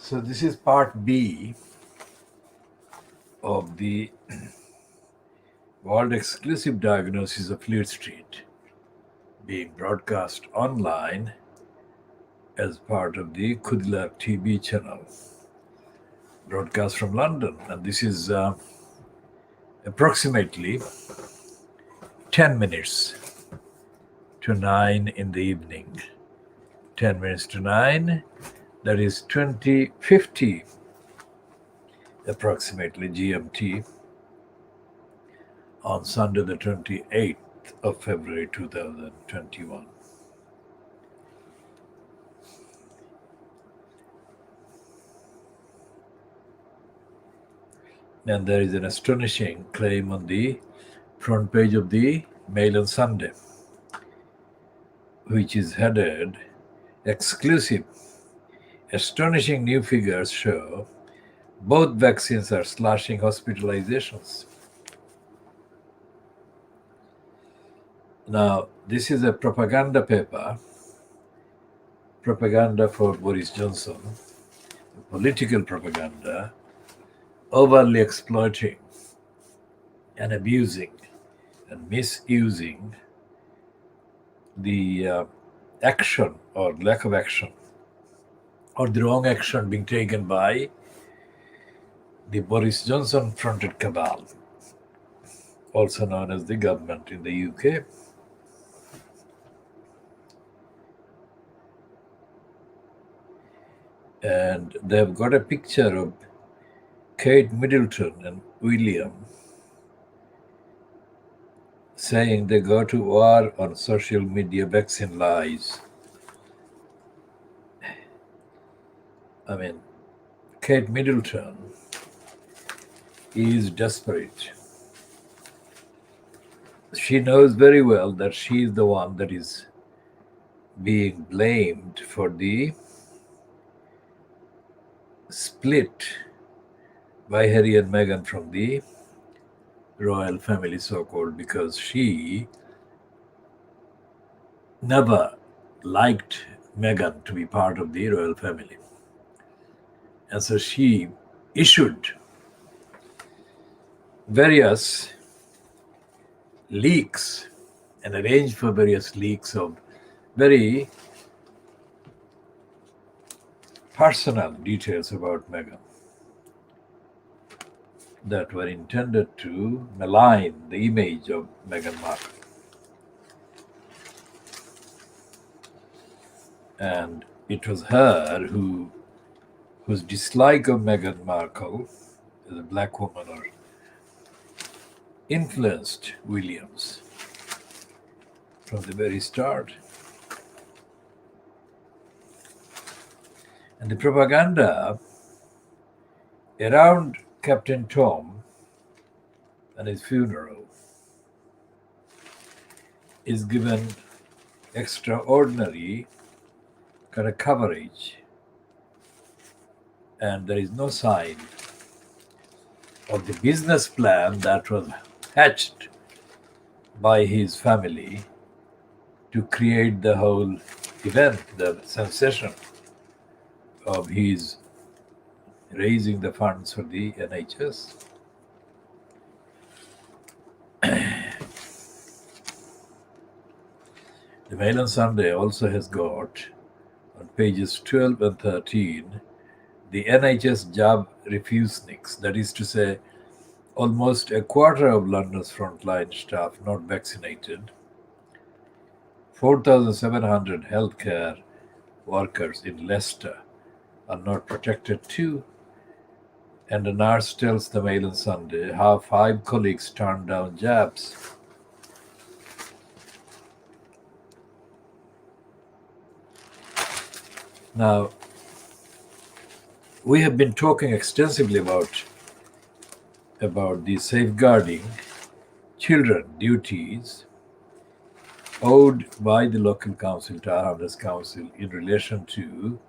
So this is part B of the world exclusive diagnosis of Fleet Street, being broadcast online as part of the KhoodeelaarTV Channel, broadcast from London. And this is approximately 10 minutes to 9 in the evening. 10 minutes to 9, that is 2050 approximately GMT, on Sunday the 28th of February 2021. And there is an astonishing claim on the front page of the Mail on Sunday, which is headed "Exclusive. Astonishing new figures show both vaccines are slashing hospitalizations." Now, this is a propaganda paper, propaganda for Boris Johnson, political propaganda, overly exploiting and abusing and misusing the action or lack of action or the wrong action being taken by the Boris Johnson-fronted cabal, also known as the government in the UK. And they've got a picture of Kate Middleton and William saying they go to war on social media vaccine lies. I mean, Kate Middleton is desperate. She knows very well that she is the one that is being blamed for the split by Harry and Meghan from the royal family, so-called, because she never liked Meghan to be part of the royal family. And so she issued various leaks and arranged for various leaks of very personal details about Meghan that were intended to malign the image of Meghan Markle. And it was her whose dislike of Meghan Markle as a black woman or influenced Williams from the very start. And the propaganda around Captain Tom and his funeral is given extraordinary kind of coverage, and there is no sign of the business plan that was hatched by his family to create the whole event, the sensation of his raising the funds for the NHS. The Mail on Sunday also has got, on pages 12 and 13, the NHS job refuseniks, that is to say, almost a quarter of London's frontline staff not vaccinated, 4,700 healthcare workers in Leicester are not protected too. And a nurse tells the Mail on Sunday how 5 colleagues turned down jabs. Now, we have been talking extensively about the safeguarding children duties owed by the local council to our Hrs Council in relation to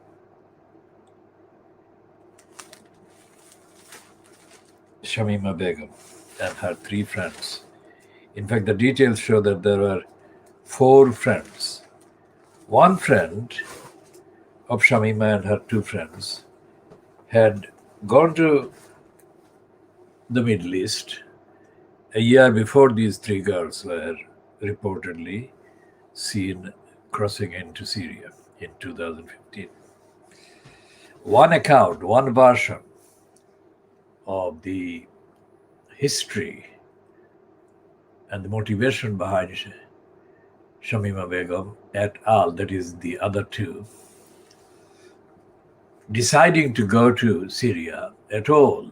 Shamima Begum and her 3 friends. In fact, the details show that there were 4 friends. One friend of Shamima and her 2 friends had gone to the Middle East a year before these three girls were reportedly seen crossing into Syria in 2015. One account, one version of the history and the motivation behind Shamima Begum et al., that is the other two, deciding to go to Syria at all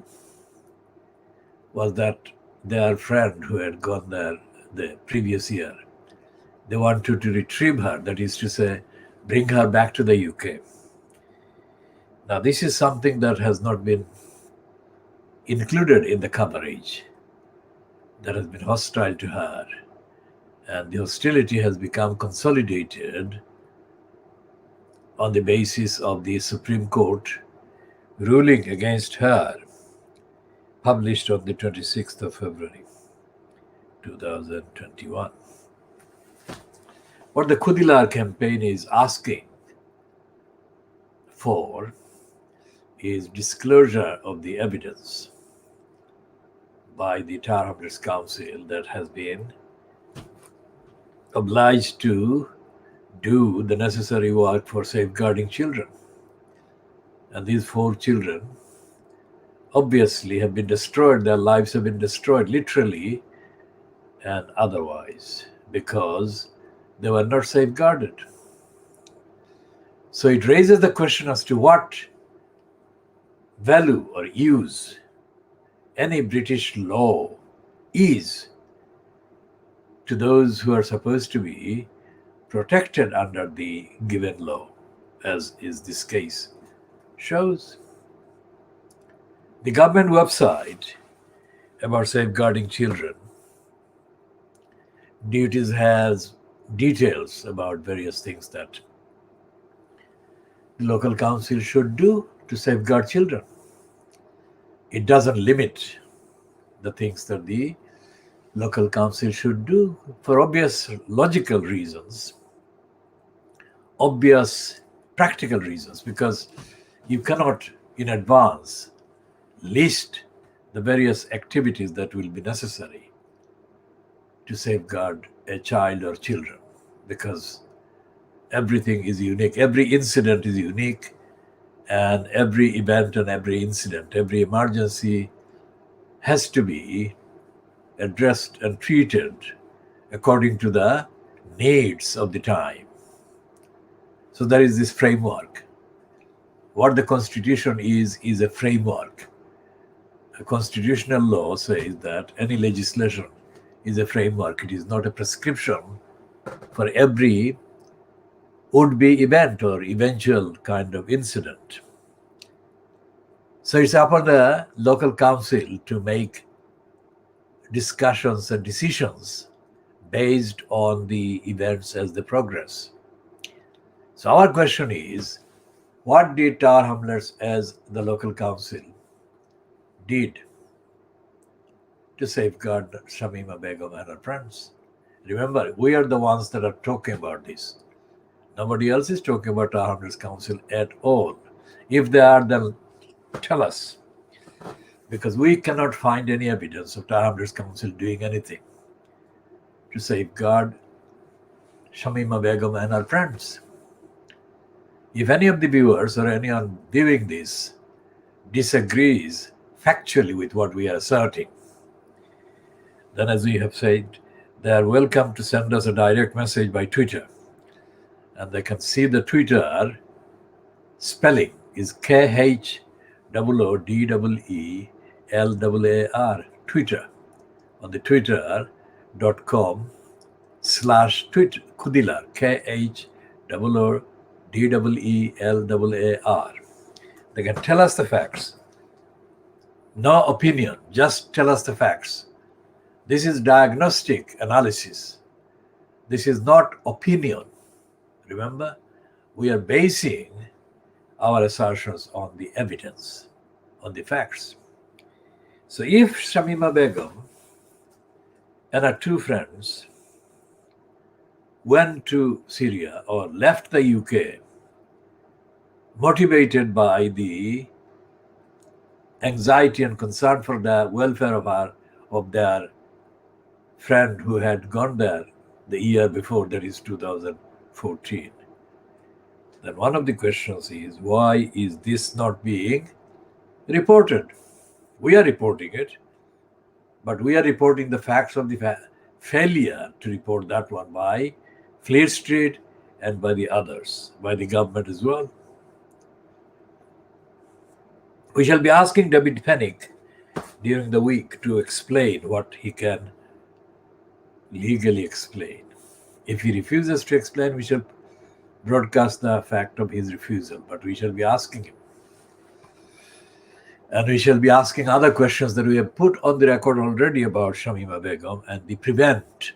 was that their friend who had gone there the previous year, they wanted to retrieve her, that is to say, bring her back to the UK. Now, this is something that has not been included in the coverage that has been hostile to her, and the hostility has become consolidated on the basis of the Supreme Court ruling against her, published on the 26th of February 2021. What the Khoodeelaar campaign is asking for is disclosure of the evidence by the Tar Hamlets Council that has been obliged to do the necessary work for safeguarding children. And these 4 children obviously have been destroyed, their lives have been destroyed literally and otherwise because they were not safeguarded. So it raises the question as to what value or use any British law is to those who are supposed to be protected under the given law, as is this case shows. The government website about safeguarding children duties has details about various things that the local council should do to safeguard children. It doesn't limit the things that the local council should do for obvious logical reasons, obvious practical reasons, because you cannot in advance list the various activities that will be necessary to safeguard a child or children, because everything is unique, every incident is unique, and every event and every incident, every emergency has to be addressed and treated according to the needs of the time. So there is this framework. What the Constitution is a framework. A constitutional law says that any legislation is a framework. It is not a prescription for every would-be event or eventual kind of incident. So it's upon the local council to make discussions and decisions based on the events as they progress. So our question is, what did Tar Hamlets as the local council did to safeguard Shamima Begum and her friends? Remember, we are the ones that are talking about this. Nobody else is talking about Tar Hamlets Council at all. If they are, then tell us, because we cannot find any evidence of Tar Hamlets Council doing anything to safeguard Shamima Begum and her friends. If any of the viewers or anyone viewing this disagrees factually with what we are asserting, then as we have said, they are welcome to send us a direct message by Twitter. And they can see the Twitter spelling is KhoodeelaarTV, Twitter, on the twitter.com/Twitter, Khoodeelaar, KhoodeelaarTVELLAR. They can tell us the facts. No opinion, just tell us the facts. This is diagnostic analysis. This is not opinion. Remember, we are basing our assertions on the evidence, on the facts. So if Shamima Begum and her 2 friends went to Syria or left the UK motivated by the anxiety and concern for the welfare of their friend who had gone there the year before, that is 2014. Then one of the questions is, why is this not being reported? We are reporting it, but we are reporting the facts of the failure to report that one by Fleet Street and by the others, by the government as well. We shall be asking David Pennick during the week to explain what he can legally explain. If he refuses to explain, we shall broadcast the fact of his refusal, but we shall be asking him. And we shall be asking other questions that we have put on the record already about Shamima Begum and the prevent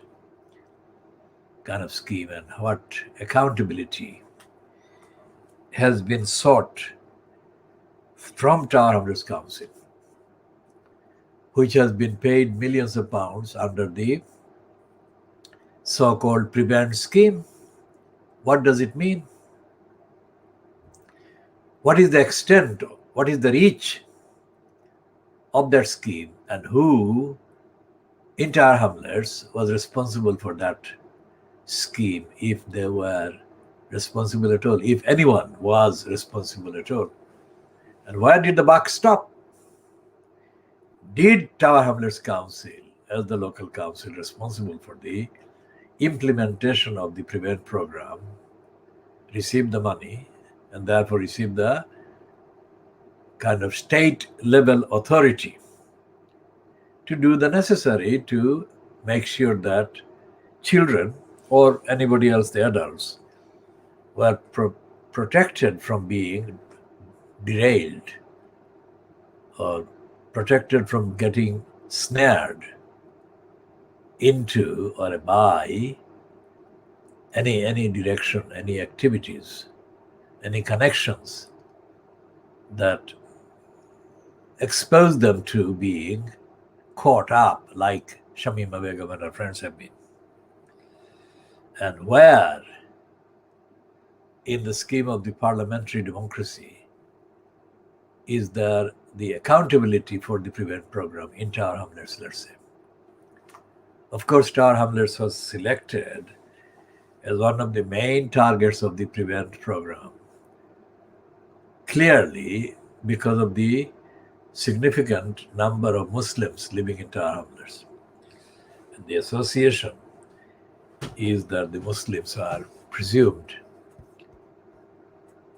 kind of scheme, and what accountability has been sought from Tower Hamlets Council, which has been paid millions of pounds under the so-called prevent scheme. What does it mean? What is the extent, what is the reach of that scheme, and who in Tower Hamlets was responsible for that scheme, if they were responsible at all, if anyone was responsible at all? And where did the buck stop? Did Tower Hamlets Council, as the local council responsible for the implementation of the prevent program, receive the money and therefore receive the kind of state level authority to do the necessary to make sure that children or anybody else, the adults, were protected from being derailed or protected from getting snared into or by any direction, any activities, any connections that expose them to being caught up like Shamima Begum and her friends have been. And where in the scheme of the parliamentary democracy is there the accountability for the prevent program in Tower Hamlets, let's say? Of course, Tower Hamlets was selected as one of the main targets of the prevent program, clearly because of the significant number of Muslims living in Tower Hamlets. And the association is that the Muslims are presumed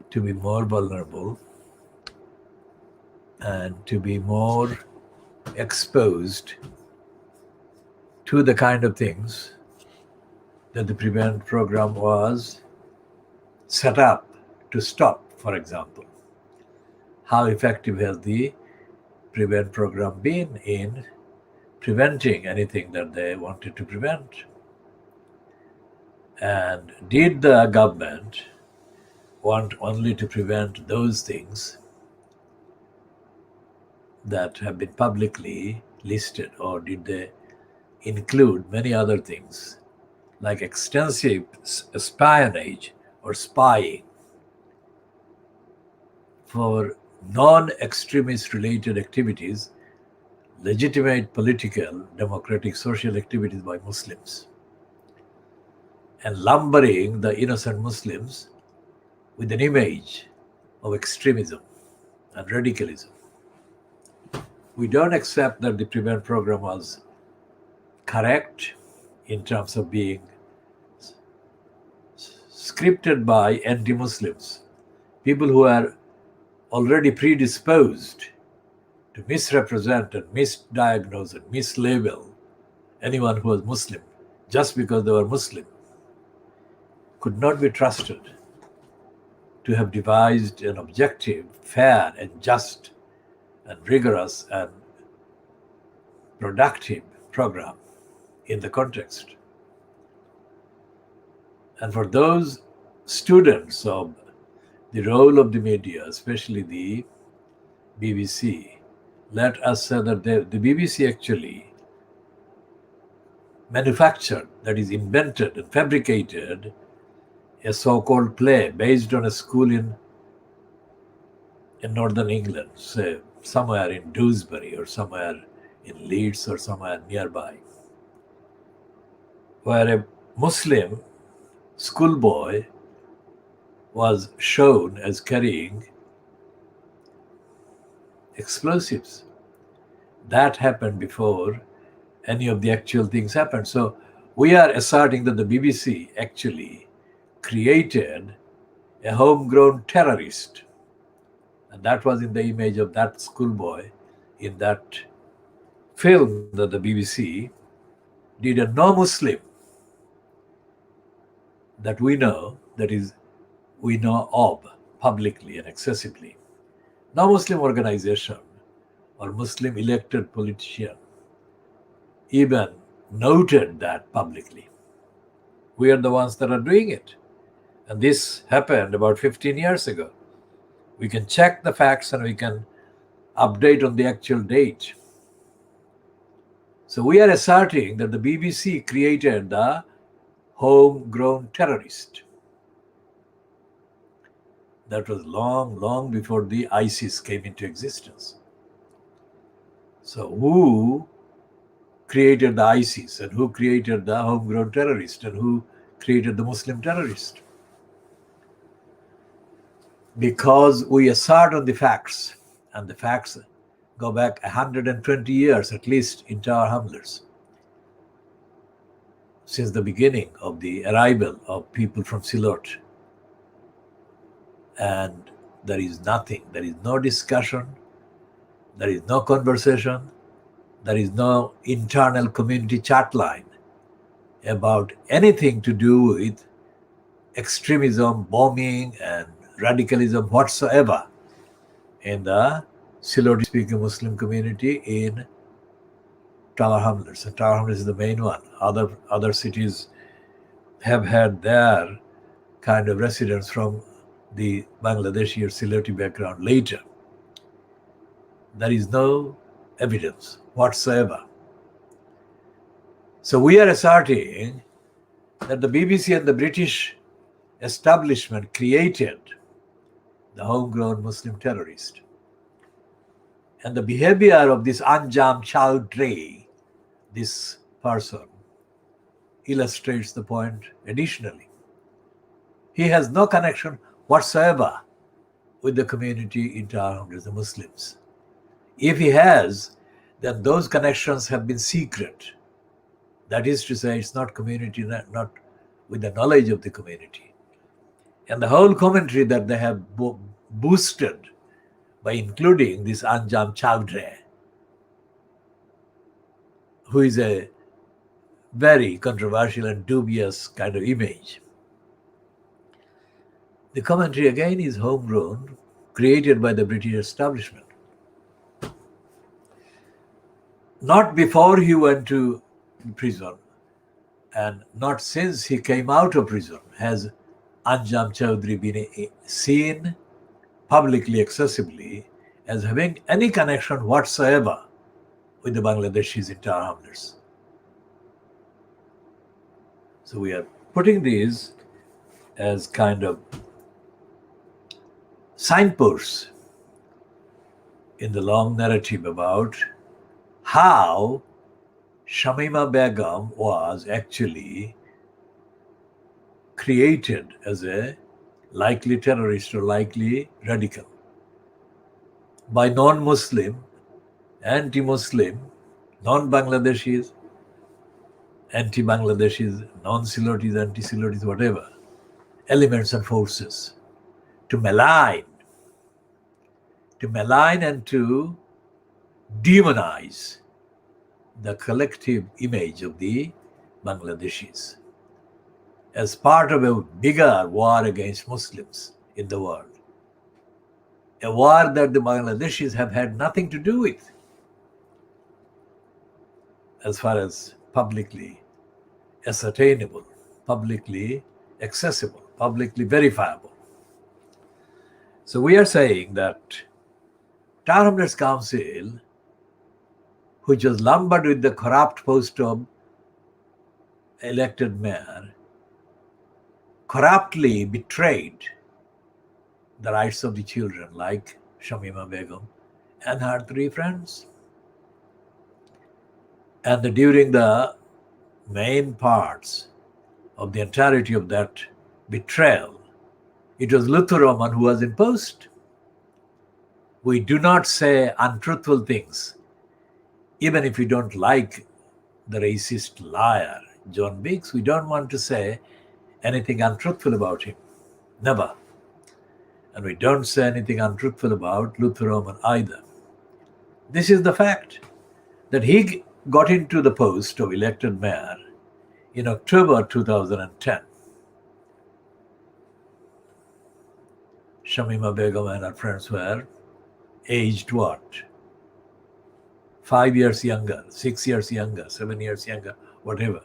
to be more vulnerable and to be more exposed to the kind of things that the prevent program was set up to stop. For example, how effective has the prevent program been in preventing anything that they wanted to prevent? And did the government want only to prevent those things that have been publicly listed, or did they include many other things like extensive espionage or spying for non-extremist related activities, legitimate political, democratic, social activities by Muslims, and lumbering the innocent Muslims with an image of extremism and radicalism? We don't accept that the prevent program was correct in terms of being scripted by anti-Muslims, people who are already predisposed to misrepresent and misdiagnose and mislabel anyone who was Muslim just because they were Muslim, could not be trusted to have devised an objective, fair and just and rigorous and productive program in the context. And for those students of the role of the media, especially the BBC, let us say that the BBC actually manufactured, that is invented and fabricated, a so-called play based on a school in northern England, say somewhere in Dewsbury or somewhere in Leeds or somewhere nearby, where a Muslim schoolboy was shown as carrying explosives. That happened before any of the actual things happened. So we are asserting that the BBC actually created a homegrown terrorist. And that was in the image of that schoolboy in that film that the BBC did. A no Muslim that we know, that is, we know of publicly and accessibly, no Muslim organization or Muslim elected politician even noted that publicly. We are the ones that are doing it. And this happened about 15 years ago. We can check the facts and we can update on the actual date. So we are asserting that the BBC created the homegrown terrorist. That was long, long before the ISIS came into existence. So who created the ISIS and who created the homegrown terrorist and who created the Muslim terrorist? Because we assert on the facts, and the facts go back 120 years at least in Tower Hamlets, since the beginning of the arrival of people from Silot. And there is nothing, there is no discussion, there is no conversation, there is no internal community chat line about anything to do with extremism, bombing, and radicalism whatsoever in the Siloti-speaking Muslim community in Tower Hamlets. And Tower Hamlets is the main one. Other cities have had their kind of residents from the Bangladeshi or Siloti background later. There is no evidence whatsoever. So we are asserting that the BBC and the British establishment created the homegrown Muslim terrorist. And the behavior of this Anjam Chowdhury, this person, illustrates the point additionally. He has no connection whatsoever with the community in Tower Hamlets, the Muslims. If he has, then those connections have been secret. That is to say, it's not community, not with the knowledge of the community. And the whole commentary that they have boosted by including this Anjam Chowdhury, who is a very controversial and dubious kind of image. The commentary again is homegrown, created by the British establishment. Not before he went to prison, and not since he came out of prison has Anjam Chowdhury been seen publicly, accessibly, as having any connection whatsoever with the Bangladeshis in Tower Hamlets. So we are putting these as kind of signposts in the long narrative about how Shamima Begum was actually created as a likely terrorist or likely radical by non-Muslim, anti-Muslim, non-Bangladeshis, anti-Bangladeshis, non-Silotis, anti-Silotis, whatever, elements and forces to malign and to demonize the collective image of the Bangladeshis as part of a bigger war against Muslims in the world. A war that the Bangladeshis have had nothing to do with, as far as publicly ascertainable, publicly accessible, publicly verifiable. So we are saying that Tower Hamlets Council, which was lumbered with the corrupt post of elected mayor, corruptly betrayed the rights of the children like Shamima Begum and her 3 friends. And during the main parts of the entirety of that betrayal, it was Luther Roman who was imposed. We do not say untruthful things, even if we don't like the racist liar, John Biggs. We don't want to say anything untruthful about him. Never. And we don't say anything untruthful about Luther Roman either. This is the fact that he got into the post of elected mayor in October 2010. Shamima Begum and her friends were aged what? 5 years younger, 6 years younger, 7 years younger, whatever.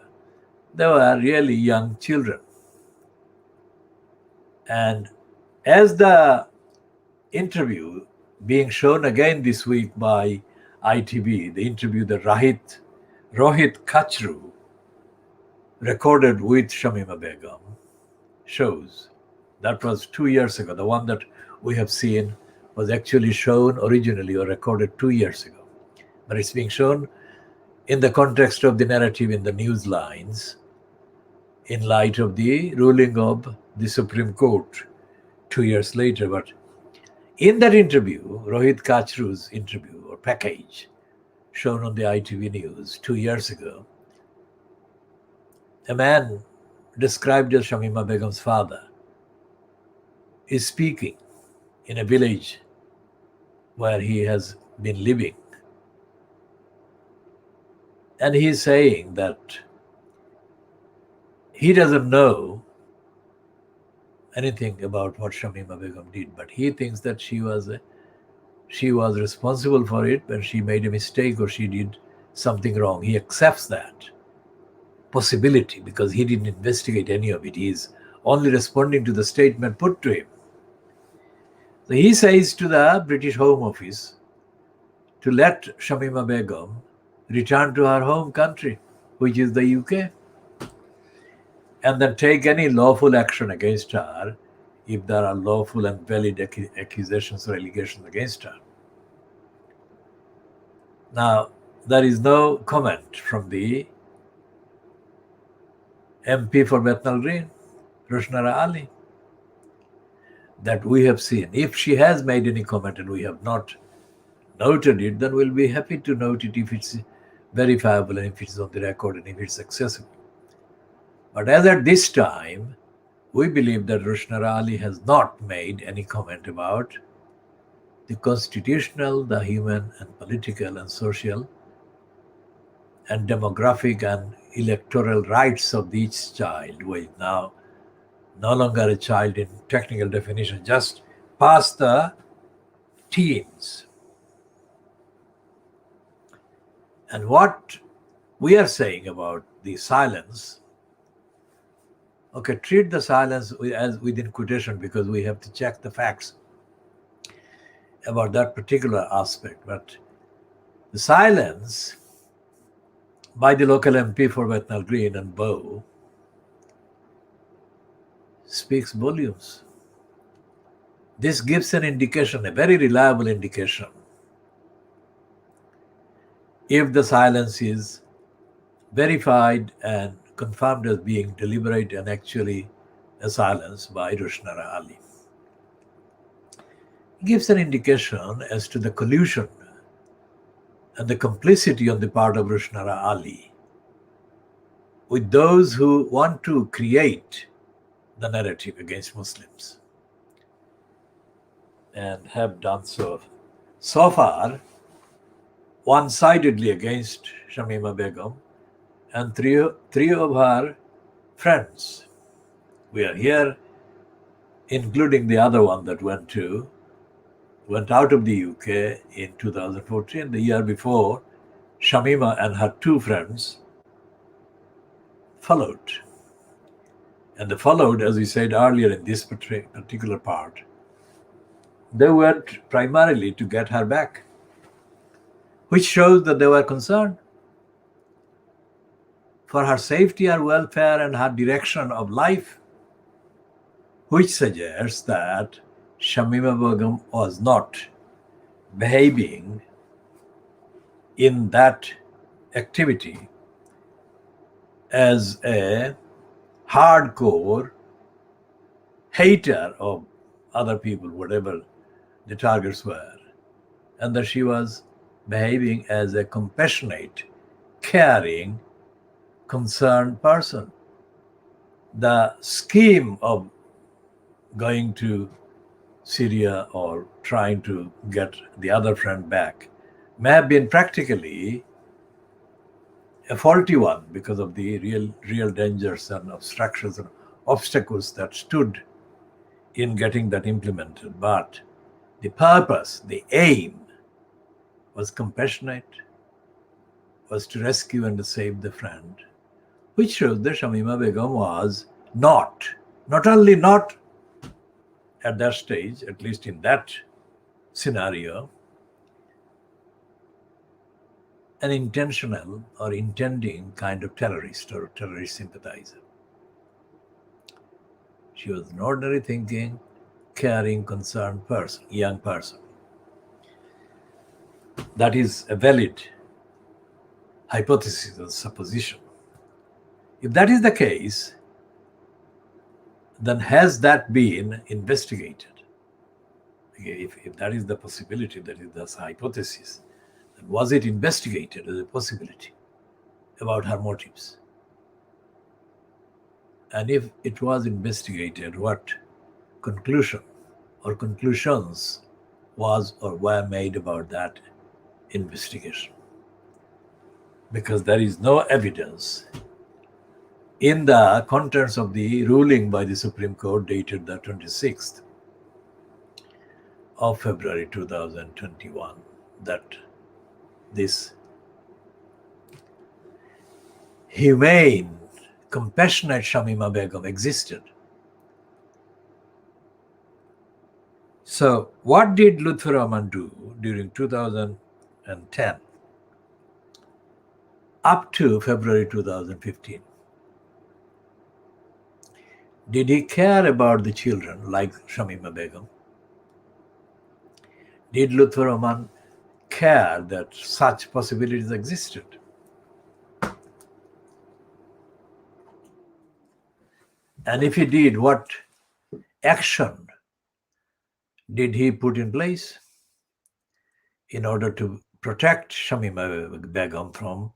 They were really young children. And as the interview being shown again this week by ITV, the interview that Rohit Kachru recorded with Shamima Begum shows, that was 2 years ago. The one that we have seen was actually shown originally or recorded 2 years ago. But it's being shown in the context of the narrative in the news lines in light of the ruling of the Supreme Court 2 years later. But in that interview, Rohit Kachru's interview or package shown on the ITV news 2 years ago, a man described as Shamima Begum's father is speaking in a village where he has been living. And he's saying that he doesn't know anything about what Shamima Begum did, but he thinks that she was responsible for it when she made a mistake or she did something wrong. He accepts that possibility because he didn't investigate any of it. He is only responding to the statement put to him. So he says to the British Home Office to let Shamima Begum return to her home country, which is the UK, and then take any lawful action against her if there are lawful and valid accusations or allegations against her. Now, there is no comment from the MP for Bethnal Green, Rushnara Ali, that we have seen. If she has made any comment and we have not noted it, then we'll be happy to note it if it's verifiable and if it's on the record and if it's accessible. But as at this time, we believe that Rushnara Ali has not made any comment about the constitutional, the human and political and social and demographic and electoral rights of each child, who is now no longer a child in technical definition, just past the teens. And what we are saying about the silence, okay, treat the silence as within quotation because we have to check the facts about that particular aspect. But the silence by the local MP for Bethnal Green and Bow speaks volumes. This gives an indication, a very reliable indication, if the silence is verified and confirmed as being deliberate and actually a silence by Rushnara Ali. It gives an indication as to the collusion and the complicity on the part of Rushnara Ali with those who want to create the narrative against Muslims and have done so far one-sidedly against Shamima Begum and three of her friends. We are here including the other one that went out of the UK in 2014. The year before, Shamima and her 2 friends followed. And they followed, as we said earlier in this particular part, they went primarily to get her back, which shows that they were concerned for her safety, her welfare, and her direction of life, which suggests that Shamima Begum was not behaving in that activity as a hardcore hater of other people, whatever the targets were, and that she was behaving as a compassionate, caring, concerned person. The scheme of going to Syria or trying to get the other friend back may have been practically a faulty one because of the real dangers and obstructions and obstacles that stood in getting that implemented. But the purpose, the aim, was compassionate, was to rescue and to save the friend, which shows that Shamima Begum was not only not at that stage, at least in that scenario, an intentional or intending kind of terrorist or terrorist sympathizer. She was an ordinary thinking, caring, concerned person, young person. That is a valid hypothesis or supposition. If that is the case, then has that been investigated? Okay, if that is the possibility, that is the hypothesis, then was it investigated as a possibility about her motives? And if it was investigated, what conclusion or conclusions was or were made about that investigation? Because there is no evidence in the contents of the ruling by the Supreme Court dated the 26th of February 2021 that this humane, compassionate Shamima Begum existed. So what did Lutfur Rahman do during 2010 up to February 2015? Did he care about the children like Shamima Begum? Did Lutfur Rahman care that such possibilities existed? And if he did, what action did he put in place in order to protect Shamima Begum from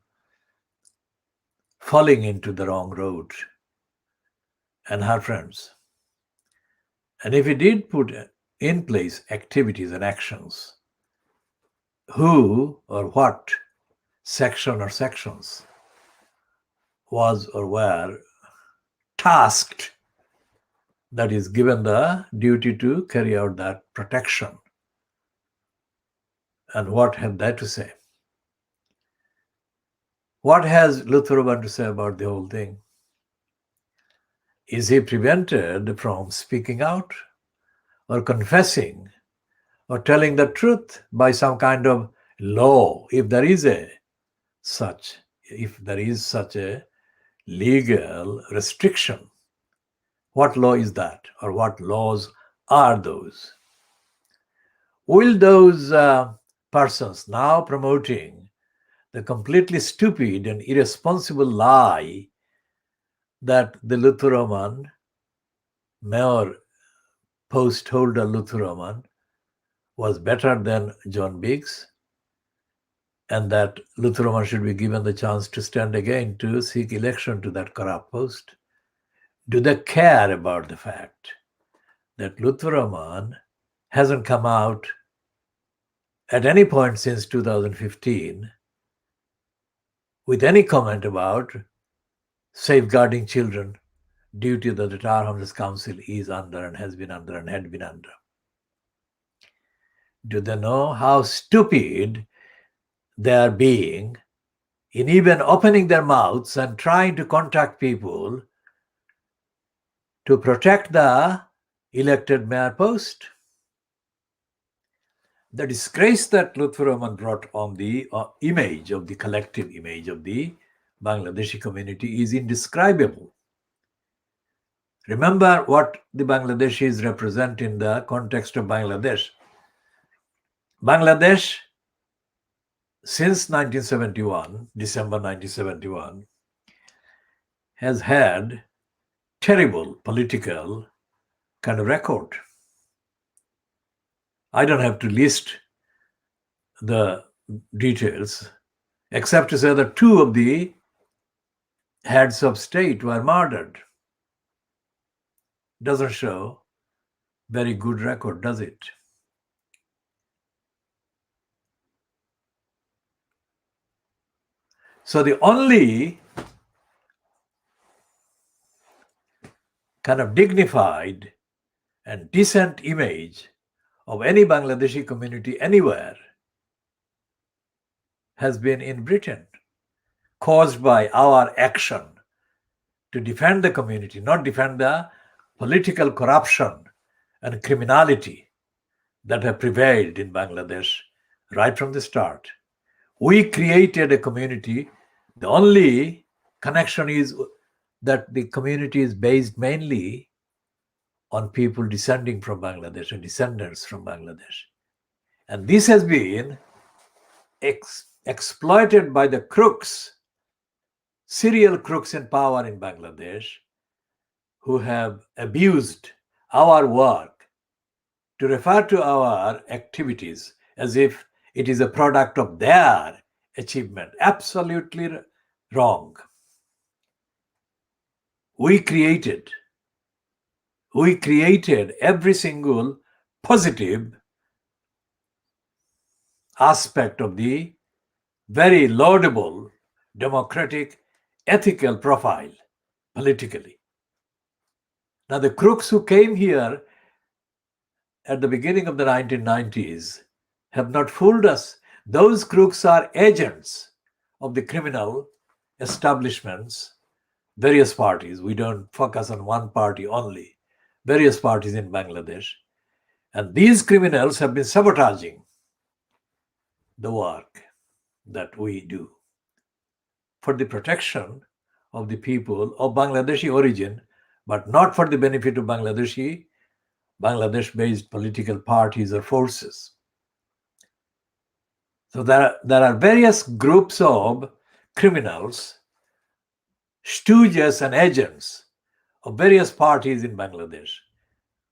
falling into the wrong road and her friends? And if he did put in place activities and actions, who or what section or sections was or were tasked, that is, given the duty to carry out that protection? And what have they to say? What has Lutfur Rahman to say about the whole thing? Is he prevented from speaking out or confessing or telling the truth by some kind of law, if there is such a legal restriction? What law is that, or what laws are those? Will those persons now promoting the completely stupid and irresponsible lie that the Lutfur Rahman, mayor post holder Lutfur Rahman, was better than John Biggs, and that Lutfur Rahman should be given the chance to stand again to seek election to that corrupt post? Do they care about the fact that Lutfur Rahman hasn't come out at any point since 2015 with any comment about safeguarding children, duty that the Tower Hamlets Council is under and has been under and had been under? Do they know how stupid they are being in even opening their mouths and trying to contact people to protect the elected mayor post? The disgrace that Lutfur Rahman brought on the image of the collective image of the Bangladeshi community is indescribable. Remember what the Bangladeshis represent in the context of Bangladesh. Bangladesh, since 1971, December 1971, has had terrible political kind of record. I don't have to list the details, except to say that two of the heads of state were murdered. Doesn't show very good record, does it? So the only kind of dignified and decent image of any Bangladeshi community anywhere has been in Britain, caused by our action to defend the community, not defend the political corruption and criminality that have prevailed in Bangladesh right from the start. We created a community. The only connection is that the community is based mainly on people descending from Bangladesh and descendants from Bangladesh. And this has been exploited by the crooks, serial crooks in power in Bangladesh, who have abused our work to refer to our activities as if it is a product of their achievement. Absolutely wrong. We created every single positive aspect of the very laudable, democratic, ethical profile politically. Now, the crooks who came here at the beginning of the 1990s have not fooled us. Those crooks are agents of the criminal establishments, various parties. We don't focus on one party only, various parties in Bangladesh. And these criminals have been sabotaging the work that we do for the protection of the people of Bangladeshi origin, but not for the benefit of Bangladesh-based political parties or forces. So there are various groups of criminals, stooges and agents of various parties in Bangladesh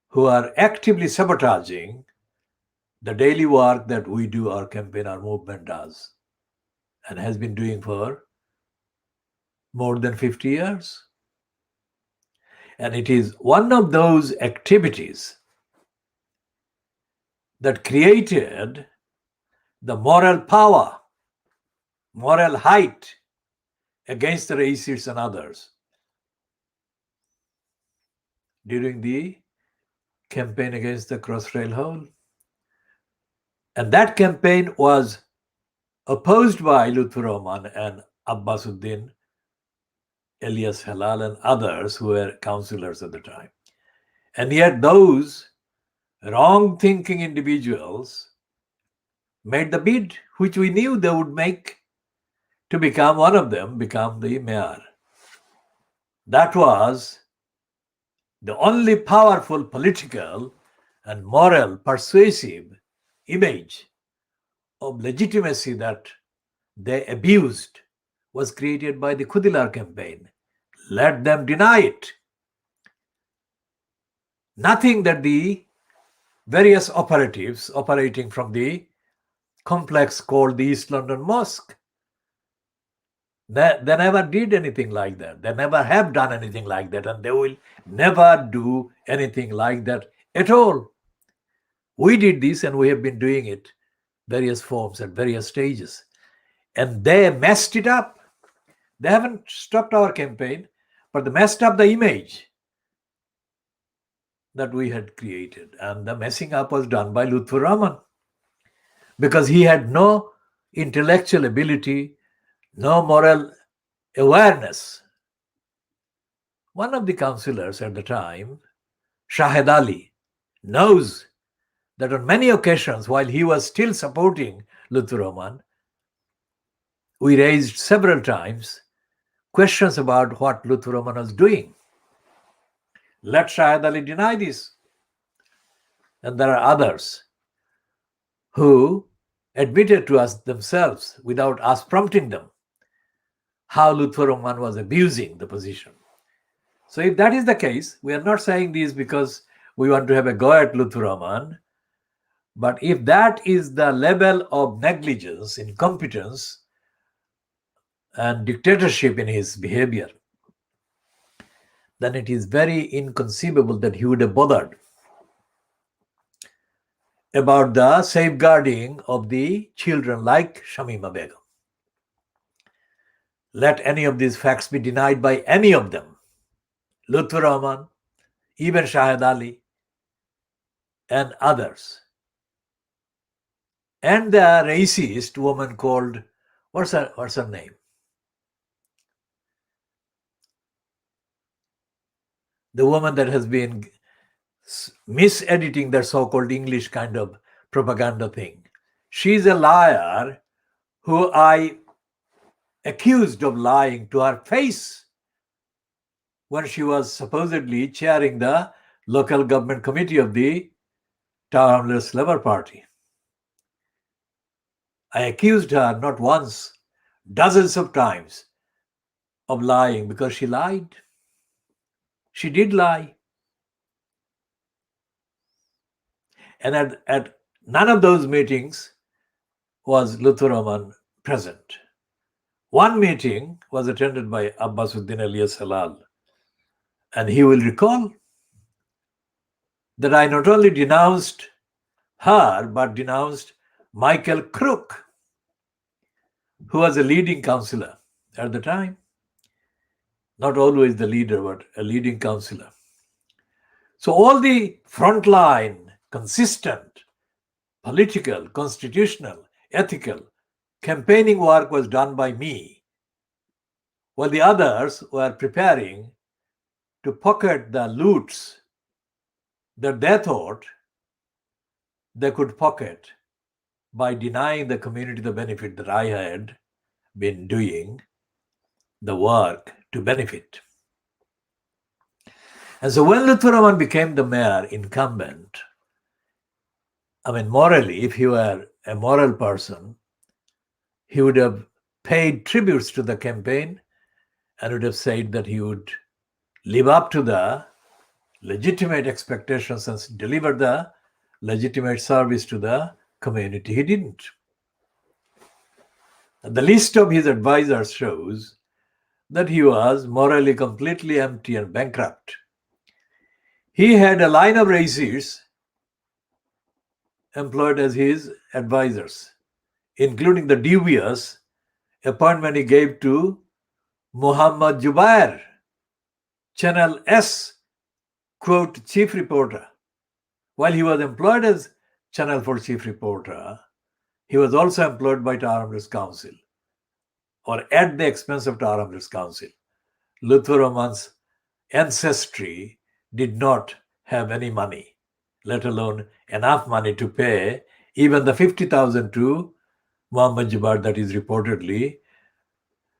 who are actively sabotaging the daily work that we do, our campaign, our movement does, and has been doing for more than 50 years. And it is one of those activities that created the moral power, moral height against the racists and others during the campaign against the Crossrail hole. And that campaign was opposed by Lutfur Rahman and Abbasuddin, Elias Halal, and others who were councillors at the time. And yet those wrong-thinking individuals made the bid, which we knew they would make, to become one of them, become the mayor. That was the only powerful political and moral persuasive image of legitimacy that they abused was created by the Khoodeelaar campaign. Let them deny it. Nothing that the various operatives operating from the complex called the East London Mosque, they never did anything like that. They never have done anything like that, and they will never do anything like that at all. We did this, and we have been doing it various forms at various stages. And they messed it up. They haven't stopped our campaign, but they messed up the image that we had created. And the messing up was done by Lutfur Rahman, because he had no intellectual ability, no moral awareness. One of the councillors at the time, Shahed Ali, knows that on many occasions, while he was still supporting Lutfur Rahman, we raised several times questions about what Lutfur Rahman was doing. Let Shahed Ali deny this. And there are others who admitted to us themselves, without us prompting them, how Lutfur Rahman was abusing the position. So if that is the case, we are not saying this because we want to have a go at Lutfur Rahman, but if that is the level of negligence, incompetence, and dictatorship in his behavior, then it is very inconceivable that he would have bothered about the safeguarding of the children like Shamima Begum. Let any of these facts be denied by any of them, Lutfur Rahman, even Shahid Ali, and others. And the racist woman called, what's her name? The woman that has been misediting their so-called English kind of propaganda thing. She's a liar who I accused of lying to her face when she was supposedly chairing the local government committee of the Tower Hamlets Labour Party. I accused her not once, dozens of times, of lying because she lied. She did lie. And at none of those meetings was Lutfur Rahman present. One meeting was attended by Abbasuddin alias Halal. And he will recall that I not only denounced her, but denounced Michael Crook, who was a leading councillor at the time. Not always the leader, but a leading councillor. So all the frontline, consistent, political, constitutional, ethical campaigning work was done by me, while the others were preparing to pocket the loots that they thought they could pocket by denying the community the benefit that I had been doing the work to benefit. And so when Lutfur Rahman became the mayor incumbent, I mean, morally, if he were a moral person, he would have paid tributes to the campaign and would have said that he would live up to the legitimate expectations and deliver the legitimate service to the community. He didn't. The list of his advisors shows that he was morally completely empty and bankrupt. He had a line of racists employed as his advisors, including the dubious appointment he gave to Muhammad Jubair, Channel S, quote, chief reporter. While he was employed as Channel 4 chief reporter, he was also employed by Tower Hamlets Council, or at the expense of Tower Hamlets Council. Lutfur Rahman's ancestry did not have any money, let alone enough money to pay even the 50,000 to Muhammad Jubair that is reportedly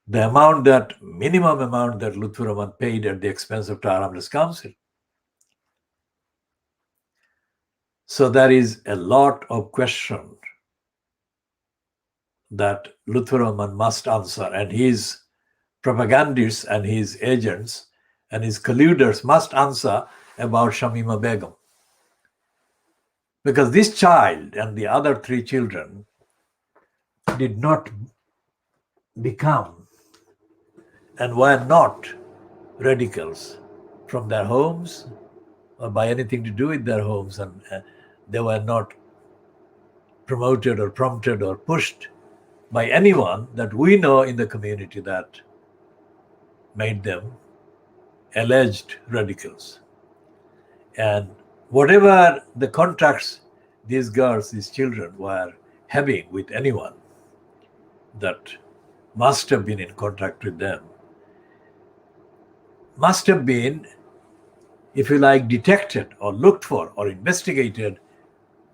the amount that minimum amount that Lutfur Rahman paid at the expense of Tower Hamlets Council. So there is a lot of question that Lutfur Rahman must answer, and his propagandists and his agents and his colluders must answer about Shamima Begum. Because this child and the other three children did not become and were not radicals from their homes or by anything to do with their homes, and they were not promoted or prompted or pushed by anyone that we know in the community that made them alleged radicals. And whatever the contacts these girls, these children were having with anyone that must have been in contact with them, must have been, if you like, detected or looked for or investigated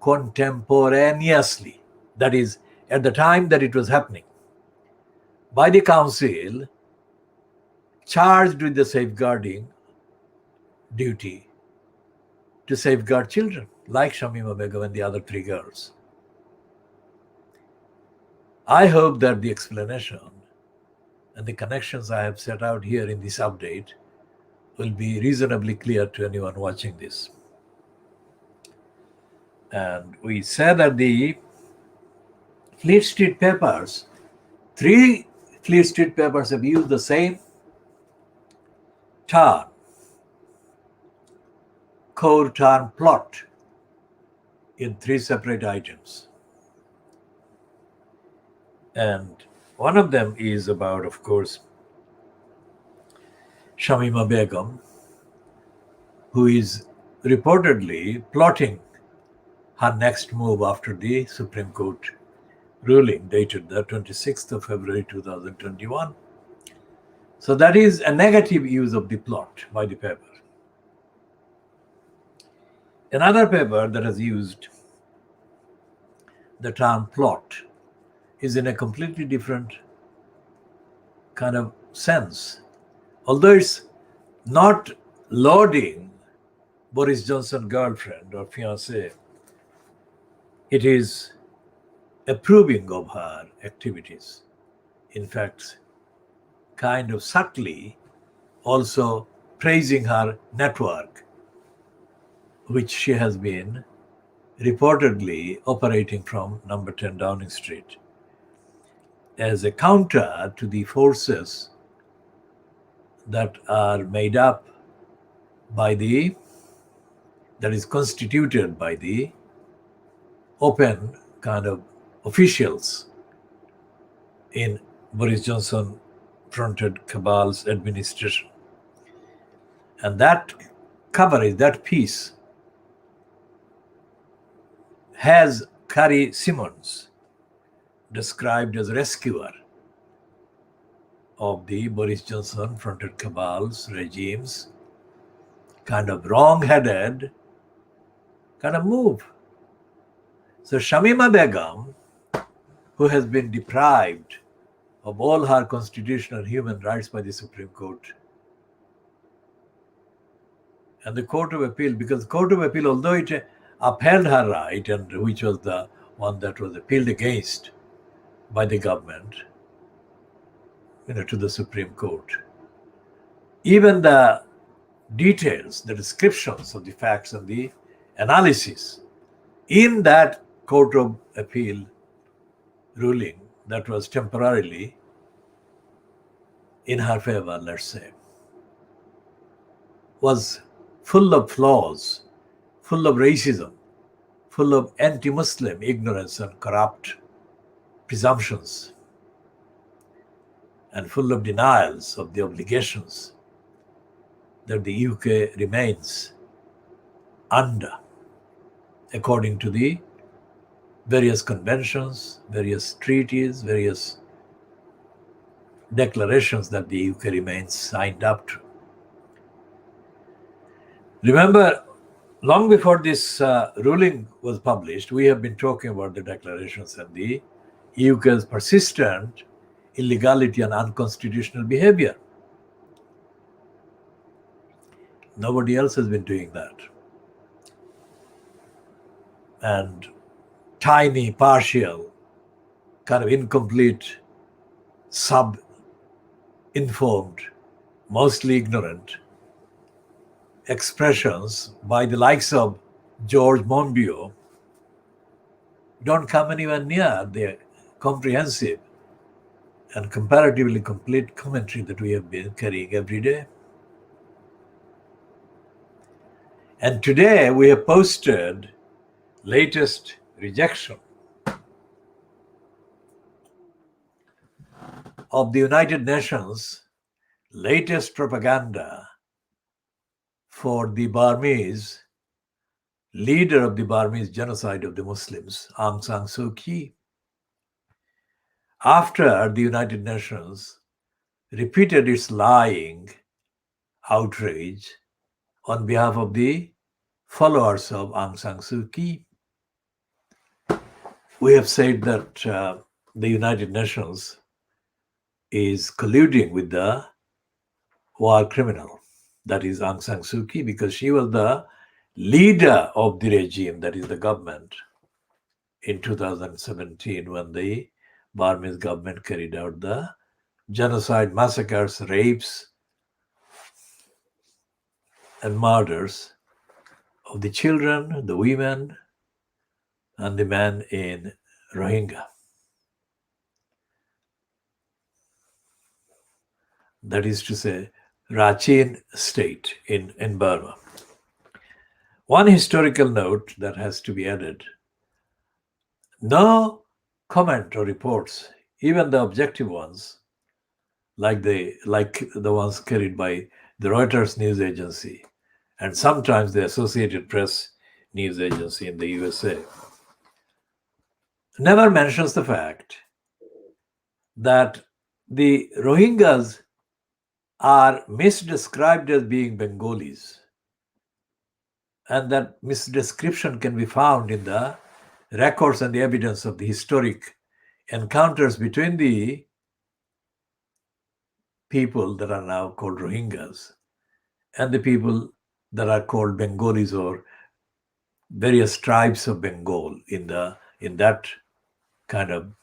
contemporaneously. That is, at the time that it was happening, by the council charged with the safeguarding duty to safeguard children like Shamima Begum and the other three girls. I hope that the explanation and the connections I have set out here in this update will be reasonably clear to anyone watching this. And we said that the Fleet Street papers, 3 Fleet Street papers have used the same term, core term plot, in 3 separate items. And one of them is about, of course, Shamima Begum, who is reportedly plotting her next move after the Supreme Court ruling dated the 26th of February 2021. So that is a negative use of the plot by the paper. Another paper that has used the term plot is in a completely different kind of sense. Although it's not lauding Boris Johnson's girlfriend or fiancée, it is approving of her activities. In fact, kind of subtly also praising her network, which she has been reportedly operating from number 10 Downing Street, as a counter to the forces that are made up by that is constituted by the open kind of officials in Boris Johnson fronted cabal's administration. And that coverage, that piece, has Carrie Simmons described as rescuer of the Boris Johnson fronted cabal's regime's kind of wrong-headed kind of move. So Shamima Begum, who has been deprived of all her constitutional human rights by the Supreme Court and the Court of Appeal, because the Court of Appeal, although it upheld her right, and which was the one that was appealed against by the government, to the Supreme Court, even the details, the descriptions of the facts and the analysis in that Court of Appeal ruling that was temporarily in her favor, let's say, was full of flaws, full of racism, full of anti-Muslim ignorance and corrupt presumptions, and full of denials of the obligations that the UK remains under, according to the various conventions, various treaties, various declarations that the UK remains signed up to. Remember, long before this ruling was published, we have been talking about the declarations and the UK's persistent illegality and unconstitutional behavior. Nobody else has been doing that. And tiny, partial, kind of incomplete, sub-informed, mostly ignorant expressions by the likes of George Monbiot don't come anywhere near the comprehensive and comparatively complete commentary that we have been carrying every day. And today we have posted latest rejection of the United Nations' latest propaganda for the Burmese leader of the Burmese genocide of the Muslims, Aung San Suu Kyi. After the United Nations repeated its lying outrage on behalf of the followers of Aung San Suu Kyi, we have said that the United Nations is colluding with the war criminal, that is Aung San Suu Kyi, because she was the leader of the regime, that is the government, in 2017 when the Burmese government carried out the genocide, massacres, rapes, and murders of the children, the women, and the men in Rohingya. That is to say, Rakhine state in Burma. One historical note that has to be added: no comment or reports, even the objective ones, like the ones carried by the Reuters news agency and sometimes the Associated Press news agency in the USA, never mentions the fact that the Rohingyas are misdescribed as being Bengalis, and that misdescription can be found in the records and the evidence of the historic encounters between the people that are now called Rohingyas and the people that are called Bengalis, or various tribes of Bengal in that kind of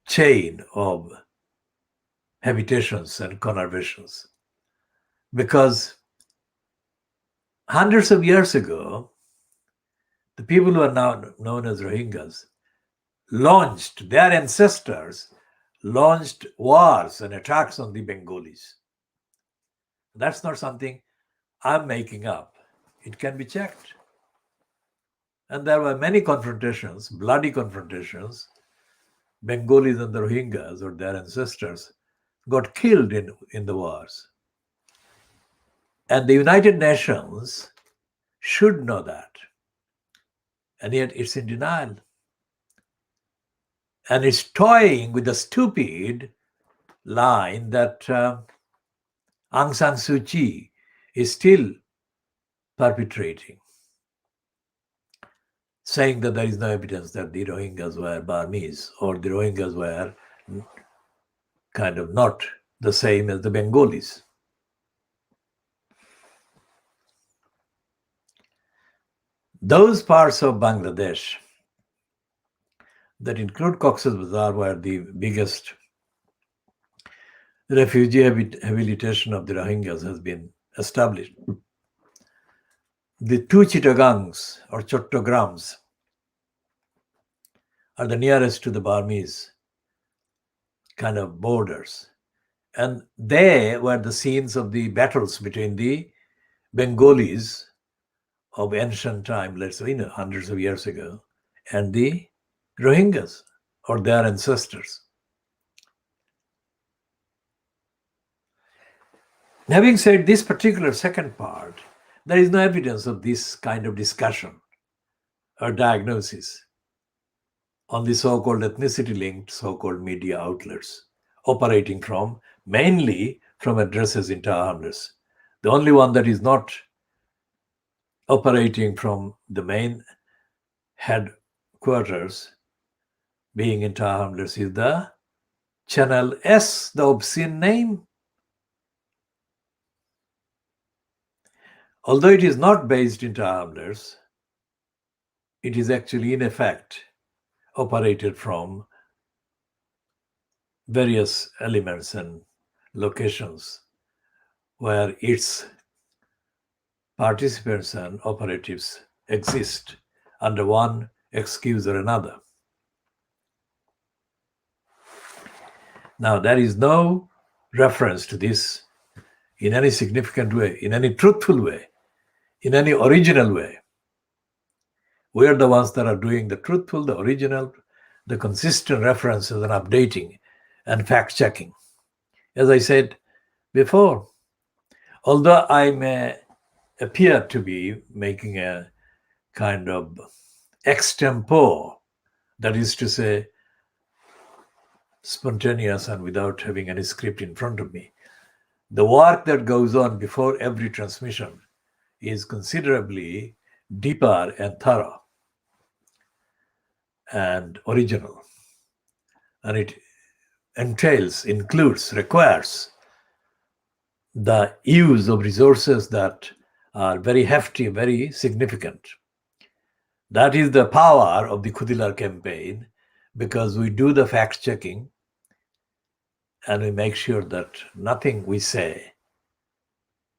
chain of habitations and conurbations. Because hundreds of years ago, the people who are now known as Rohingyas their ancestors launched wars and attacks on the Bengalis. That's not something I'm making up. It can be checked. And there were many confrontations, bloody confrontations. Bengalis and the Rohingyas, or their ancestors, got killed in the wars. And the United Nations should know that. And yet it's in denial. And it's toying with the stupid line that Aung San Suu Kyi is still perpetrating, saying that there is no evidence that the Rohingyas were Burmese, or the Rohingyas were kind of not the same as the Bengalis. Those parts of Bangladesh that include Cox's Bazar, where the biggest refugee habilitation of the Rohingyas has been established. The two Chittogangs or Chottograms are the nearest to the Burmese kind of borders. And they were the scenes of the battles between the Bengalis of ancient time, let's say, hundreds of years ago, and the Rohingyas, or their ancestors. Having said this particular second part, there is no evidence of this kind of discussion or diagnosis on the so-called ethnicity-linked so-called media outlets, operating mainly from addresses in Tower Hamlets. The only one that is not operating from the main headquarters, being in Tower Hamlets, is the Channel S, the obscene name. Although it is not based in Tower Hamlets, it is actually in effect operated from various elements and locations where its participants and operatives exist under one excuse or another. Now, there is no reference to this in any significant way, in any truthful way, in any original way. We are the ones that are doing the truthful, the original, the consistent references and updating and fact-checking. As I said before, although I may appear to be making a kind of extempore, that is to say, spontaneous and without having any script in front of me, the work that goes on before every transmission is considerably deeper and thorough and original. And it includes, requires the use of resources that are very hefty, very significant. That is the power of the Khoodeelaar campaign, because we do the fact checking and we make sure that nothing we say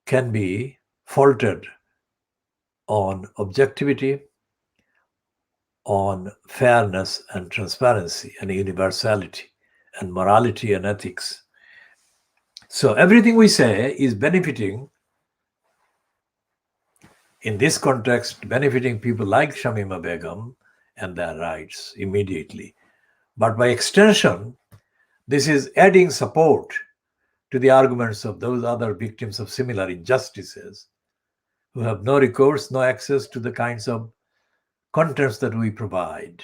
can be faulted on objectivity, on fairness and transparency and universality and morality and ethics. So everything we say is benefiting, in this context, benefiting people like Shamima Begum and their rights immediately. But by extension, this is adding support to the arguments of those other victims of similar injustices who have no recourse, no access to the kinds of contents that we provide.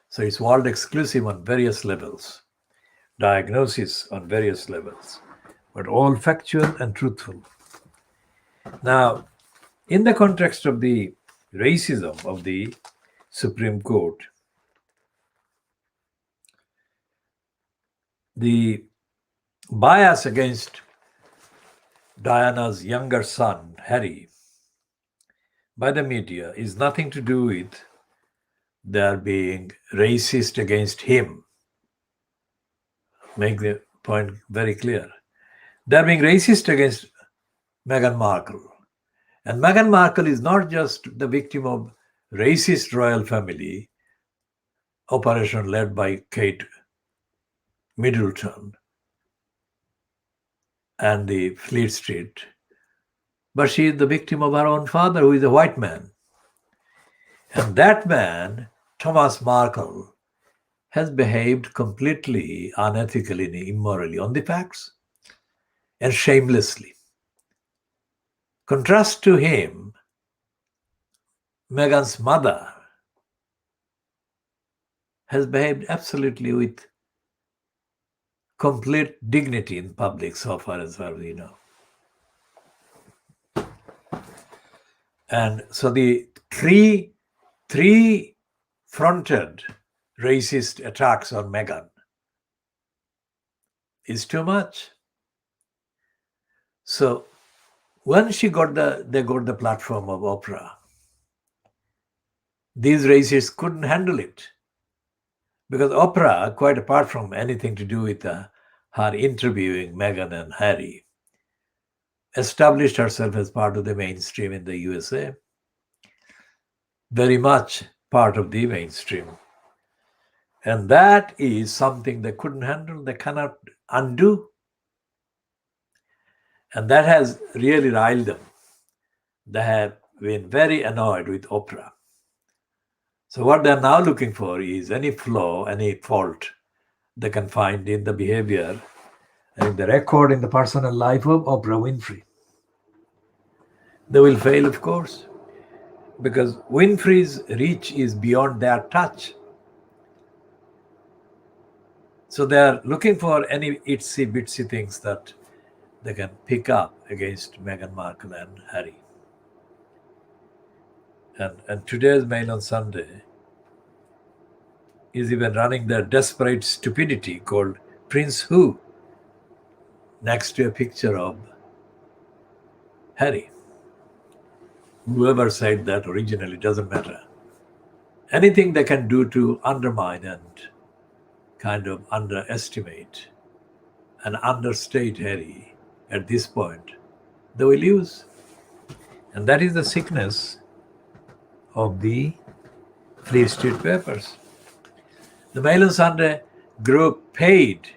So it's world exclusive on various levels, diagnosis on various levels, but all factual and truthful. Now, in the context of the racism of the Supreme Court, the bias against Diana's younger son, Harry, by the media is nothing to do with their being racist against him. Make the point very clear. They're being racist against Meghan Markle. And Meghan Markle is not just the victim of racist royal family operation led by Kate Middleton and the Fleet Street, but she is the victim of her own father, who is a white man. And that man, Thomas Markle, has behaved completely unethically and immorally on the facts and shamelessly. Contrast to him, Meghan's mother has behaved absolutely with complete dignity in public so far as we know. And so the three-fronted racist attacks on Meghan is too much. So when they got the platform of Oprah, these racists couldn't handle it. Because Oprah, quite apart from anything to do with her interviewing Meghan and Harry, established herself as part of the mainstream in the USA. Very much part of the mainstream. And that is something they couldn't handle, they cannot undo. And that has really riled them. They have been very annoyed with Oprah. So what they're now looking for is any flaw, any fault they can find in the behavior and in the record in the personal life of Oprah Winfrey. They will fail, of course, because Winfrey's reach is beyond their touch. So they are looking for any itsy bitsy things that they can pick up against Meghan Markle and Harry. And today's Mail on Sunday is even running their desperate stupidity called Prince Who next to a picture of Harry. Whoever said that originally doesn't matter. Anything they can do to undermine and kind of underestimate and understate Harry at this point, they will use. And that is the sickness of the Fleet Street papers. The Mail on Sunday group paid,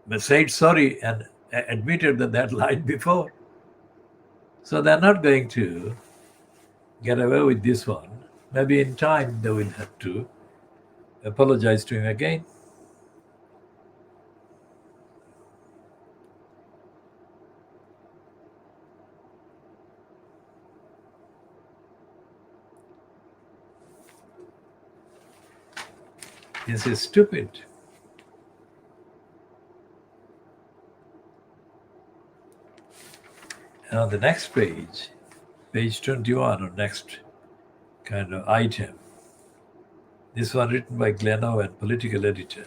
but said sorry and admitted that they had lied before. So they're not going to get away with this one. Maybe in time they will have to apologize to him again. This is stupid. And on the next page, page 21, or next kind of item, this one written by Glenn Owen, political editor.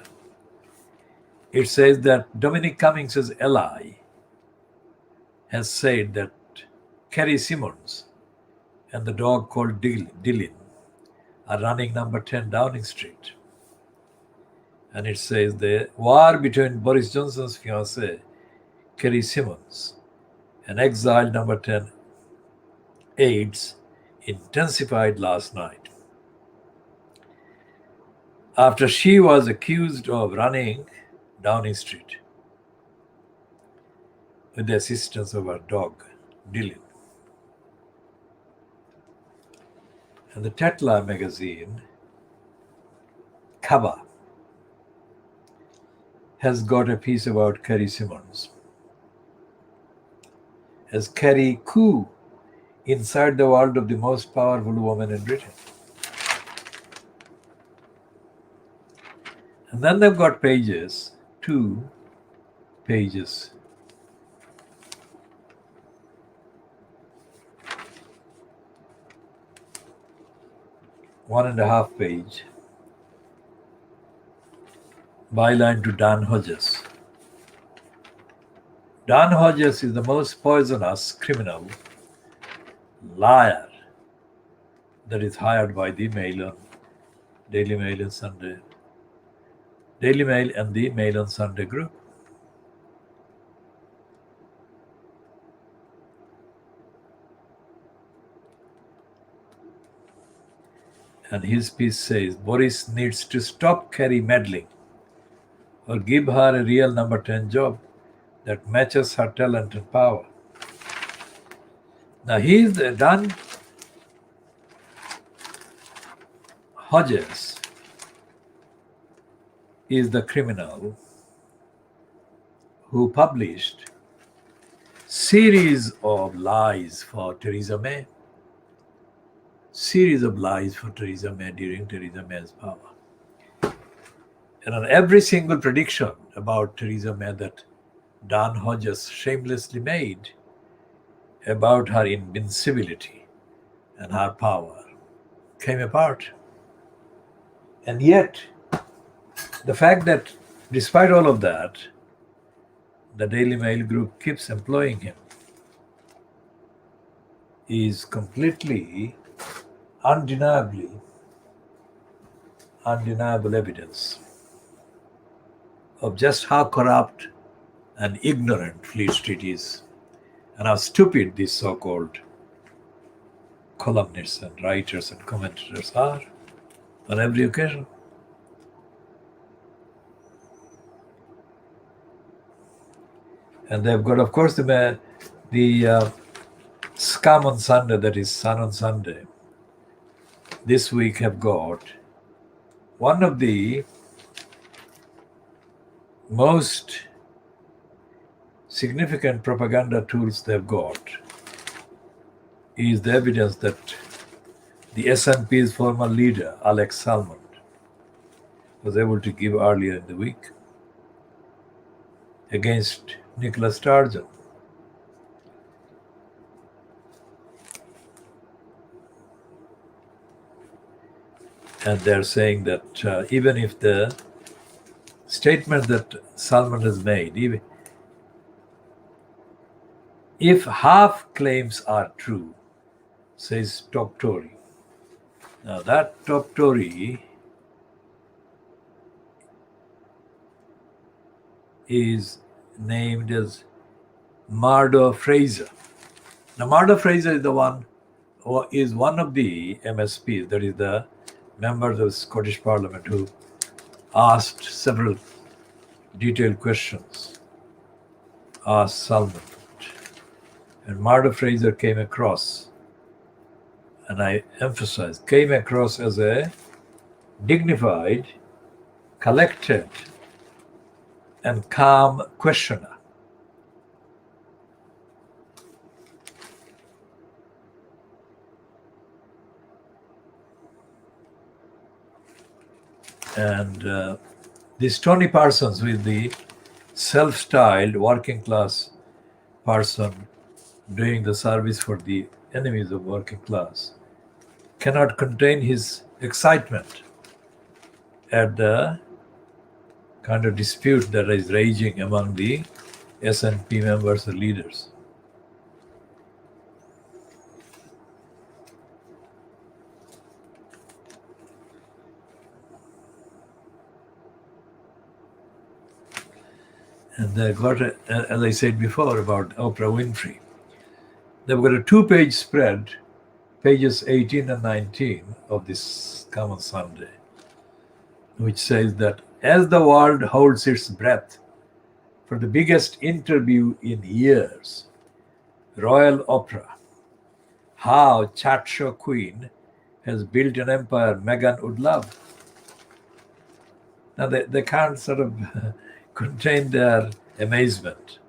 It says that Dominic Cummings' ally has said that Carrie Simmons and the dog called Dylan are running number 10 Downing Street. And it says the war between Boris Johnson's fiancée, Kerry Simmons, and exiled number 10 aides intensified last night after she was accused of running Downing Street with the assistance of her dog, Dylan. And the Tatler magazine, Kaba, has got a piece about Kerry Simmons as Kerry coup inside the world of the most powerful woman in Britain. And then they've got pages, 2 pages. One and a half page byline to Dan Hodges. Dan Hodges is the most poisonous criminal liar that is hired by the Mail on Daily Mail and Sunday. Daily Mail and the Mail on Sunday group. And his piece says Boris needs to stop Kerry meddling or give her a real number 10 job that matches her talent and power. Now he's Dan Hodges is the criminal who published series of lies for Theresa May. Series of lies for Theresa May during Theresa May's power. And on every single prediction about Theresa May that Dan Hodges shamelessly made about her invincibility and her power came apart. And yet, the fact that despite all of that, the Daily Mail group keeps employing him is completely undeniable evidence of just how corrupt and ignorant Fleet Street is and how stupid these so-called columnists and writers and commentators are on every occasion. And they've got, of course, the scum on Sunday, that is Sun on Sunday, this week have got one of the most significant propaganda tools they've got is the evidence that the SNP's former leader, Alex Salmond, was able to give earlier in the week against Nicola Sturgeon. And they're saying that even if the statement that Salmond has made, even if half claims are true, says top Tory. Now that top Tory is named as Mardo Fraser. Now Mardo Fraser is one of the MSPs, that is the members of the Scottish Parliament, who asked several detailed questions, asked Salmond. And Mardo Fraser came across, and I emphasize, came across as a dignified, collected, and calm questioner. And this Tony Parsons, with the self-styled working class person doing the service for the enemies of working class, cannot contain his excitement at the kind of dispute that is raging among the SNP members and leaders. And they've got, as I said before about Oprah Winfrey, they've got a 2-page spread, pages 18 and 19 of this Common Sunday, which says that as the world holds its breath for the biggest interview in years, Royal Opera, how chat show queen has built an empire Meghan would love. Now they can't sort of contain their amazement,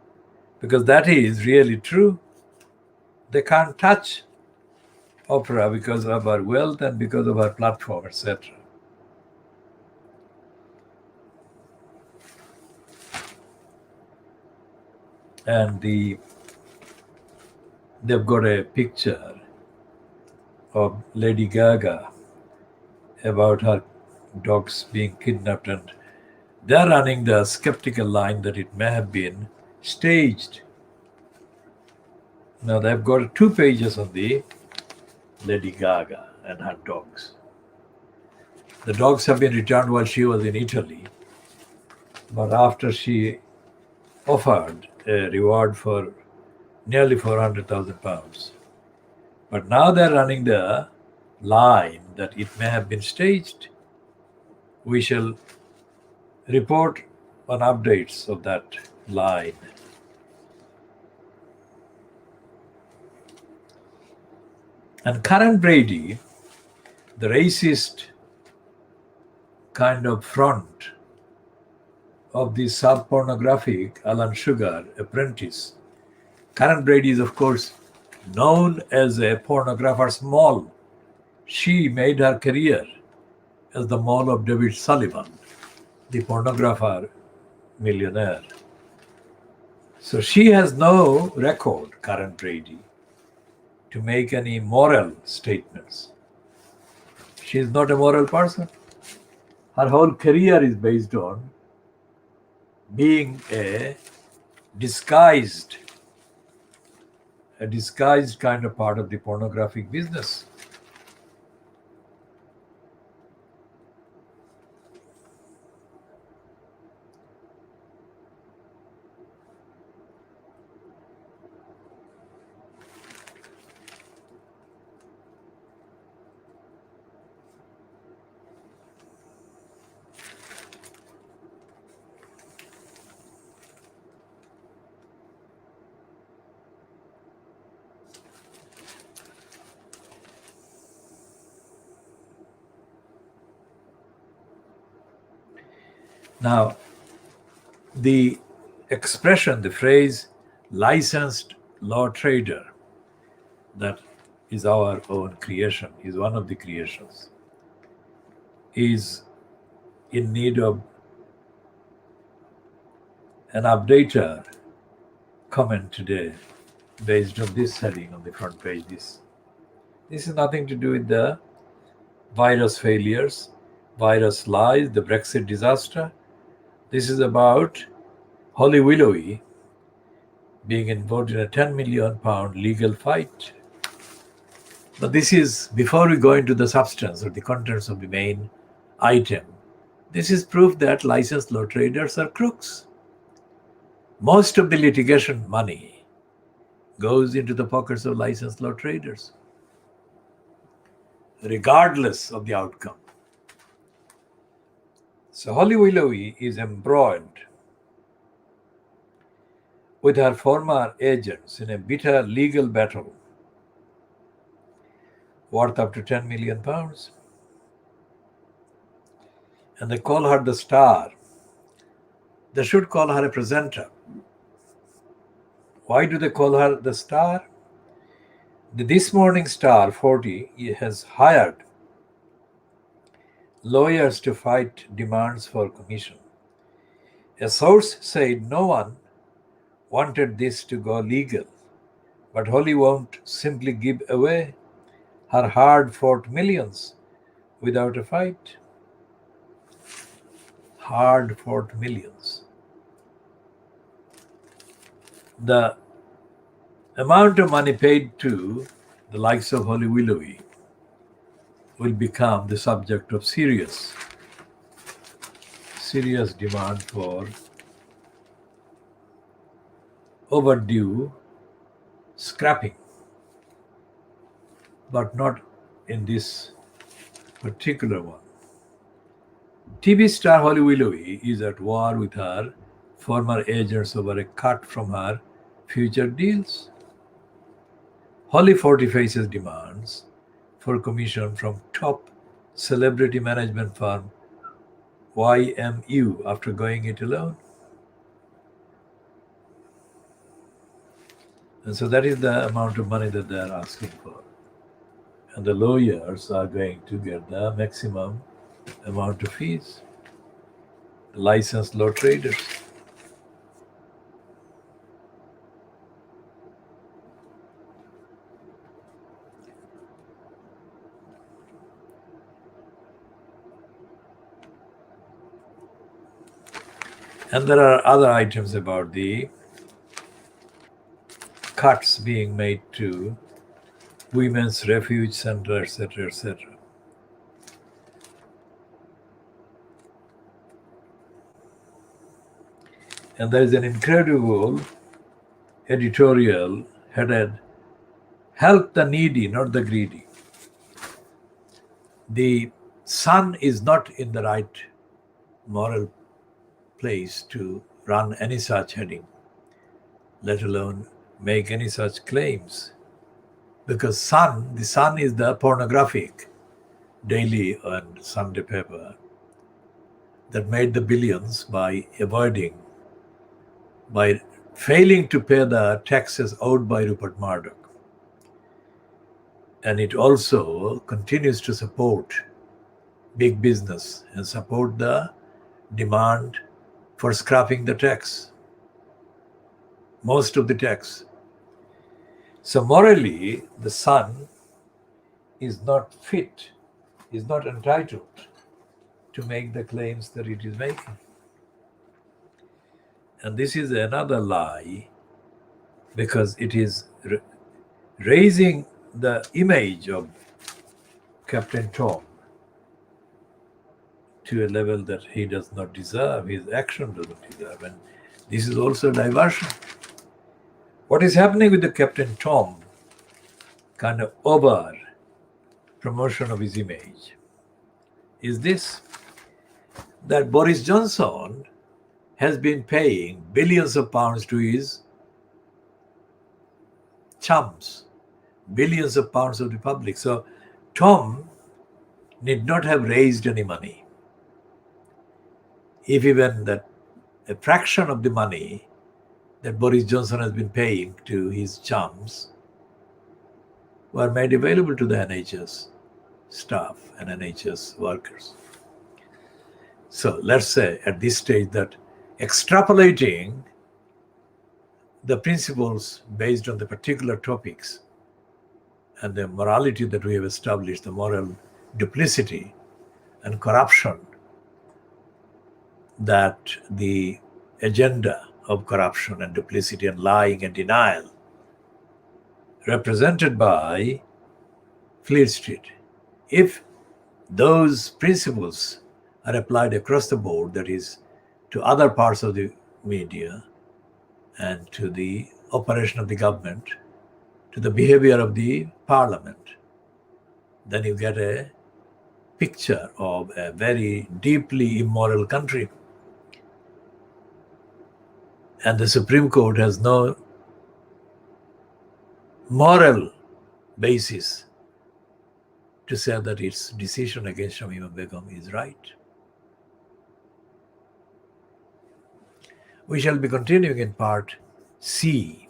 because that is really true. They can't touch Opera because of our wealth and because of our platform, etc. And they've got a picture of Lady Gaga about her dogs being kidnapped, and they're running the skeptical line that it may have been staged. Now they've got 2 pages on the Lady Gaga and her dogs. The dogs have been returned while she was in Italy, but after she offered a reward for nearly £400,000. But now they're running the line that it may have been staged. We shall report on updates of that line. And Karen Brady, the racist kind of front of the sub-pornographic Alan Sugar apprentice. Karen Brady is, of course, known as a pornographer's mole. She made her career as the mole of David Sullivan, the pornographer millionaire. So she has no record, Karen Brady, to make any moral statements. She is not a moral person. Her whole career is based on being a disguised kind of part of the pornographic business. Now, the expression, the phrase licensed law trader, that is our own creation, is one of the creations, is in need of an updater comment today based on this heading on the front page. This is nothing to do with the virus failures, virus lies, the Brexit disaster. This is about Holly Willoughby being involved in a £10 million legal fight. But this is, before we go into the substance or the contents of the main item, this is proof that licensed law traders are crooks. Most of the litigation money goes into the pockets of licensed law traders, regardless of the outcome. So Holly Willoughby is embroiled with her former agents in a bitter legal battle worth up to £10 million. And they call her the star. They should call her a presenter. Why do they call her the star? The This Morning Star 40 has hired lawyers to fight demands for commission. A source said no one wanted this to go legal, but Holly won't simply give away her hard-fought millions without a fight. Hard-fought millions. The amount of money paid to the likes of Holly Willoughby will become the subject of serious demand for overdue scrapping, but not in this particular one. TV star Holly Willoughby is at war with her former agents over a cut from her future deals. Holly Forty faces demands for commission from top celebrity management firm YMU after going it alone. And so that is the amount of money that they are asking for. And the lawyers are going to get the maximum amount of fees. Licensed law traders. And there are other items about the cuts being made to women's refuge center, etc., etc. And there is an incredible editorial headed "Help the needy, not the greedy." The Sun is not in the right moral place to run any such heading, let alone make any such claims. Because the Sun is the pornographic daily and Sunday paper that made the billions by failing to pay the taxes owed by Rupert Murdoch. And it also continues to support big business and support the demand for scrapping the tax, most of the tax. So morally, the Sun is not fit, is not entitled to make the claims that it is making. And this is another lie, because it is raising the image of Captain Tom to a level that he does not deserve, his action doesn't deserve. And this is also diversion. What is happening with the Captain Tom kind of over promotion of his image is this, that Boris Johnson has been paying billions of pounds to his chums, billions of pounds of the public. So Tom need not have raised any money. If even that a fraction of the money that Boris Johnson has been paying to his chums were made available to the NHS staff and NHS workers. So let's say at this stage that extrapolating the principles based on the particular topics and the morality that we have established, the moral duplicity and corruption, that the agenda of corruption and duplicity and lying and denial represented by Fleet Street, if those principles are applied across the board, that is, to other parts of the media and to the operation of the government, to the behavior of the parliament, then you get a picture of a very deeply immoral country. And the Supreme Court has no moral basis to say that its decision against Shamima Begum is right. We shall be continuing in part C